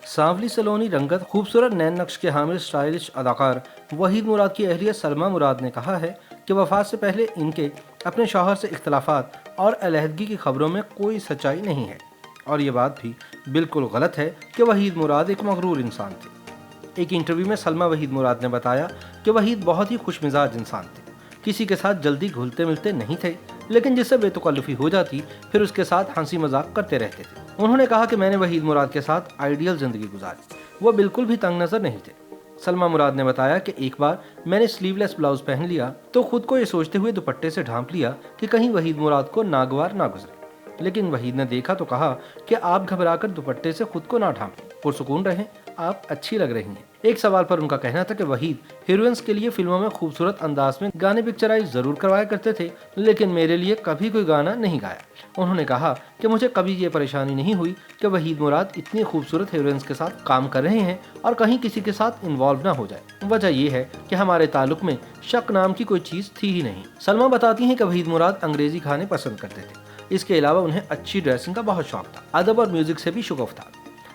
सांवली सलोनी रंगत खूबसूरत नैन नक्श के हामिल स्टाइलिश अदाकार वहीद मुराद की अहलिया सलमा मुराद ने कहा है कि वफात से पहले इनके अपने शौहर से इख्तलाफात और अलहदगी की खबरों में कोई सच्चाई नहीं है, और ये बात भी बिल्कुल गलत है कि वहीद मुराद एक मगरूर इंसान थे। एक इंटरव्यू में सलमा वहीद मुराद ने बताया कि वहीद बहुत ही खुशमिजाज इंसान थे, किसी के साथ जल्दी घुलते मिलते नहीं थे, लेकिन जिससे बेतकल्लुफी हो जाती फिर उसके साथ हंसी मजाक करते रहते थे। उन्होंने कहा कि मैंने वहीद मुराद के साथ आइडियल जिंदगी गुजारी, वो बिल्कुल भी तंग नजर नहीं थे। सलमा मुराद ने बताया कि एक बार मैंने स्लीवलेस ब्लाउज पहन लिया तो खुद को ये सोचते हुए दुपट्टे से ढांप लिया कि कहीं वहीद मुराद को नागवार ना गुजरे, लेकिन वहीद ने देखा तो कहा कि आप घबराकर दुपट्टे से खुद को ना ढांपें, पुरसुकून रहें, आप अच्छी लग रही हैं। एक सवाल पर उनका कहना था कि वहीद हीरोइंस के लिए फिल्मों में खूबसूरत अंदाज में गाने पिक्चराइज जरूर करवाया करते थे, लेकिन मेरे लिए कभी कोई गाना नहीं गाया। उन्होंने कहा कि मुझे कभी ये परेशानी नहीं हुई कि वहीद मुराद इतनी खूबसूरत हीरोइंस के साथ काम कर रहे हैं और कहीं किसी के साथ इन्वॉल्व ना हो जाए। वजह ये है कि हमारे ताल्लुक में शक नाम की कोई चीज थी ही नहीं। सलमा बताती हैं कि वहीद मुराद अंग्रेजी खाने पसंद करते थे, इसके अलावा उन्हें अच्छी ड्रेसिंग का बहुत शौक था, अदब और म्यूजिक से भी शुगफ था।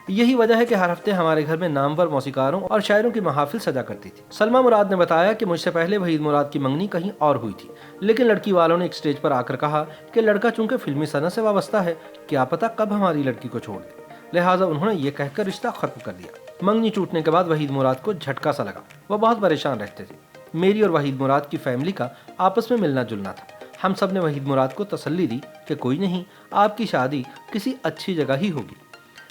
यही वजह है कि हर हफ्ते हमारे घर में नामवर मौसीकारों और शायरों की महफिल सजा करती थी। सलमा मुराद ने बताया कि मुझसे पहले वहीद मुराद की मंगनी कहीं और हुई थी, लेकिन लड़की वालों ने एक स्टेज पर आकर कहा कि लड़का चूंकि फिल्मी सनत से वाबस्ता है, क्या पता कब हमारी लड़की को छोड़ दे, लिहाजा उन्होंने ये कहकर रिश्ता खत्म कर दिया। मंगनी टूटने के बाद वहीद मुराद को झटका सा लगा, वह बहुत परेशान रहते थे। मेरी और वहीद मुराद की फैमिली का आपस में मिलना जुलना था। हम सब ने वहीद मुराद को तसल्ली दी कि कोई नहीं, आपकी शादी किसी अच्छी जगह ही होगी।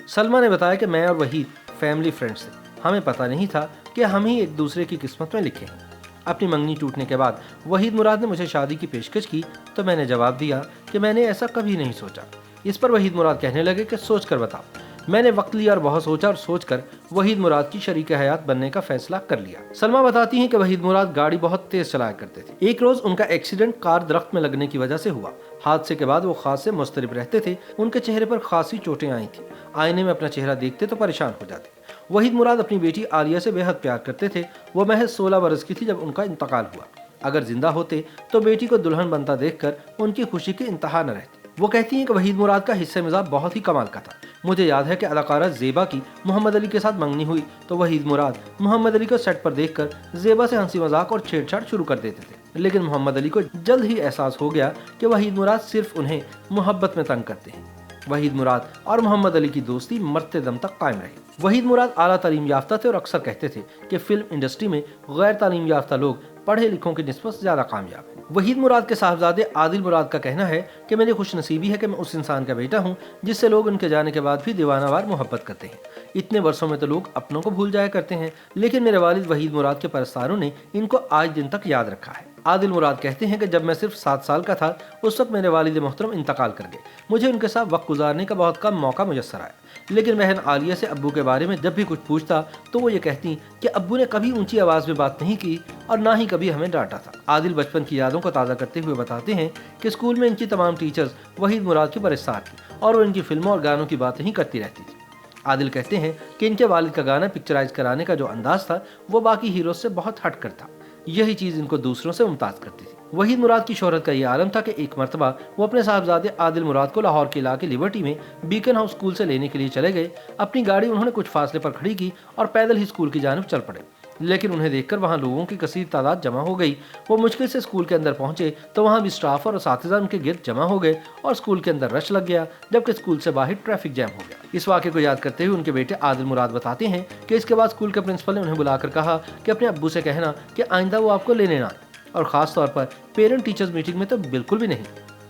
सलमा ने बताया कि मैं और वहीद फैमिली फ्रेंड्स थे, हमें पता नहीं था कि हम ही एक दूसरे की किस्मत में लिखे हैं। अपनी मंगनी टूटने के बाद वहीद मुराद ने मुझे शादी की पेशकश की तो मैंने जवाब दिया कि मैंने ऐसा कभी नहीं सोचा। इस पर वहीद मुराद कहने लगे कि सोच कर बताओ। मैंने वक्त लिया और बहुत सोचा और सोचकर वहीद मुराद की शरीक हयात बनने का फैसला कर लिया। सलमा बताती हैं कि वहीद मुराद गाड़ी बहुत तेज चलाया करते थे। एक रोज उनका एक्सीडेंट कार दरख्त में लगने की वजह से हुआ। हादसे के बाद वो खास से मुस्तरिब रहते थे, उनके चेहरे पर खासी चोटें आई थी। आईने में अपना चेहरा देखते तो परेशान हो जाते। वहीद मुराद अपनी बेटी आलिया से बेहद प्यार करते थे। वो महज 16 बरस की थी जब उनका इंतकाल हुआ। अगर जिंदा होते तो बेटी को दुल्हन बनता देखकर उनकी खुशी की इंतहा न रहती। वो कहती हैं कि वहीद मुराद का हिस्से मिजाज बहुत ही कमाल का था। मुझे याद है कि अदाकारा ज़ेबा की मोहम्मद अली के साथ मंगनी हुई तो वहीद मुराद मोहम्मद अली को सेट पर देखकर ज़ेबा से हंसी मजाक और छेड़छाड़ शुरू कर देते थे, लेकिन मोहम्मद अली को जल्द ही एहसास हो गया कि वहीद मुराद सिर्फ उन्हें मोहब्बत में तंग करते हैं। वहीद मुराद और मोहम्मद अली की दोस्ती मरते दम तक कायम रही। वहीद मुराद आला तालीम याफ्ता थे और अक्सर कहते थे कि फिल्म इंडस्ट्री में गैर तालीम याफ्ता लोग पढ़े लिखों की निस्बत ज्यादा कामयाब है। वहीद मुराद के साहबजादे आदिल मुराद का कहना है कि मेरी खुशनसीबी है कि मैं उस इंसान का बेटा हूँ जिससे लोग उनके जाने के बाद भी दीवानावार मोहब्बत करते हैं। इतने वर्षों में तो लोग अपनों को भूल जाया करते हैं, लेकिन मेरे वालिद वहीद मुराद के परस्तारों ने इनको आज दिन तक याद रखा है। आदिल मुराद कहते हैं कि जब मैं सिर्फ 7 साल का था उस वक्त मेरे वालिद मोहतरम इंतकाल कर गए। मुझे उनके साथ वक्त गुजारने का बहुत कम मौका मुयस्सर आया, लेकिन बहन आलिया से अब्बू के बारे में जब भी कुछ पूछता तो वो ये कहती कि अब्बू ने कभी ऊंची आवाज़ में बात नहीं की और ना ही कभी हमें डांटा था। आदिल बचपन की यादों को ताज़ा करते हुए बताते हैं कि स्कूल में इनकी तमाम टीचर्स वहीद मुराद की परस्तार थी और वो इनकी फिल्मों और गानों की बातें ही करती रहती थी। आदिल कहते हैं कि इनके वालिद का गाना पिक्चराइज कराने का जो अंदाज था वो बाकी हीरो से बहुत हटकर था। यही चीज़ इनको दूसरों से मुमताज करती थी। वहीद मुराद की शोहरत का ये आलम था कि एक मरतबा वो अपने साहबजादे आदिल मुराद को लाहौर के इलाके लिबर्टी में बीकन हाउस स्कूल से लेने के लिए चले गए। अपनी गाड़ी उन्होंने कुछ फासले पर खड़ी की और पैदल ही स्कूल की जानिब चल पड़े, लेकिन उन्हें देखकर वहाँ लोगों की कसीर तादाद जमा हो गई। वो मुश्किल से स्कूल के अंदर पहुंचे तो वहाँ भी स्टाफ और असातिज़ा उनके गिर्द जमा हो गए और स्कूल के अंदर रश लग गया, जबकि स्कूल से बाहर ट्रैफिक जैम हो गया। इस वाक़े को याद करते हुए उनके बेटे आदिल मुराद बताते हैं कि इसके बाद स्कूल के प्रिंसिपल ने उन्हें बुलाकर कहा कि अपने अब्बू से कहना कि आइंदा वो आपको लेने ना आए, और ख़ास तौर पर पेरेंट टीचर्स मीटिंग में तो बिल्कुल भी नहीं।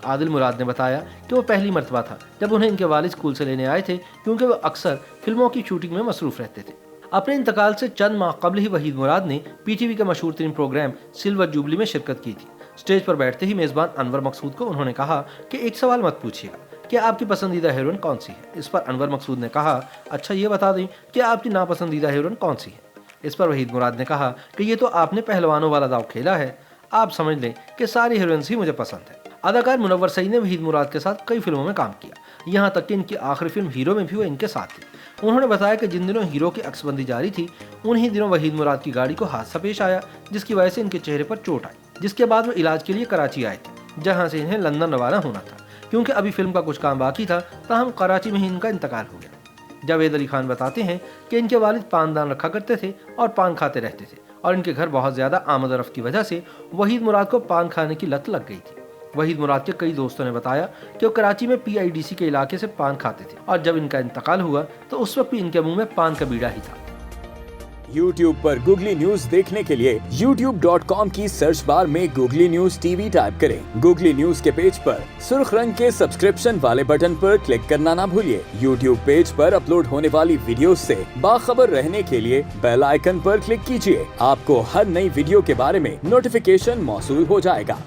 आदिल मुराद ने बताया कि वो पहली मरतबा था जब उन्हें इनके वालिद स्कूल से लेने आए थे, क्योंकि वो अक्सर फिल्मों की शूटिंग में मसरूफ़ रहते थे। अपने इंतकाल से चंद माह कबल ही वहीद मुराद ने पीटीवी के मशहूर तरीन प्रोग्राम सिल्वर जुबली में शिरकत की थी। स्टेज पर बैठते ही मेज़बान अनवर मकसूद को उन्होंने कहा कि एक सवाल मत पूछिएगा कि आपकी पसंदीदा हीरोइन कौन सी है। इस पर अनवर मकसूद ने कहा, अच्छा ये बता दें कि आपकी नापसंदीदा हीरोइन कौन सी है। इस पर वहीद मुराद ने कहा कि ये तो आपने पहलवानों वाला दाव खेला है, आप समझ लें कि सारी हीरोइंस ही मुझे पसंद है। अदाकार मुनव्वर सईद ने वहीद मुराद के साथ कई फिल्मों में काम किया, यहाँ तक कि इनकी आखिरी फिल्म हीरो में भी वो इनके साथ थी। उन्होंने बताया कि जिन दिनों हीरो की अक्सबंदी जारी थी उन्हीं दिनों वहीद मुराद की गाड़ी को हादसा पेश आया, जिसकी वजह से इनके चेहरे पर चोट आई, जिसके बाद वो इलाज के लिए कराची आए थे, जहाँ से इन्हें लंदन रवाना होना था। क्योंकि अभी फिल्म का कुछ काम बाकी था, ताहम कराची में ही इनका इंतकाल हो गया। जावेद अली खान बताते हैं कि इनके वालिद पानदान रखा करते थे और पान खाते रहते थे और इनके घर बहुत ज़्यादा आमद और रफ्त की वजह से वहीद मुराद को पान खाने की लत लग गई थी। वहीद मुराद के कई दोस्तों ने बताया कि वो कराची में PIDC के इलाके से पान खाते थे और जब इनका इंतकाल हुआ तो उस वक्त भी इनके मुंह में पान का बीड़ा ही था। YouTube पर गूगली न्यूज देखने के लिए youtube.com की सर्च बार में गूगली न्यूज TV टाइप करें। गूगली न्यूज के पेज पर सुर्ख रंग के सब्सक्रिप्शन वाले बटन पर क्लिक करना ना भूलिए। YouTube पेज पर अपलोड होने वाली वीडियोस से बाखबर रहने के लिए बेल आइकन पर क्लिक कीजिए। आपको हर नई वीडियो के बारे में नोटिफिकेशन मौसूल हो जाएगा।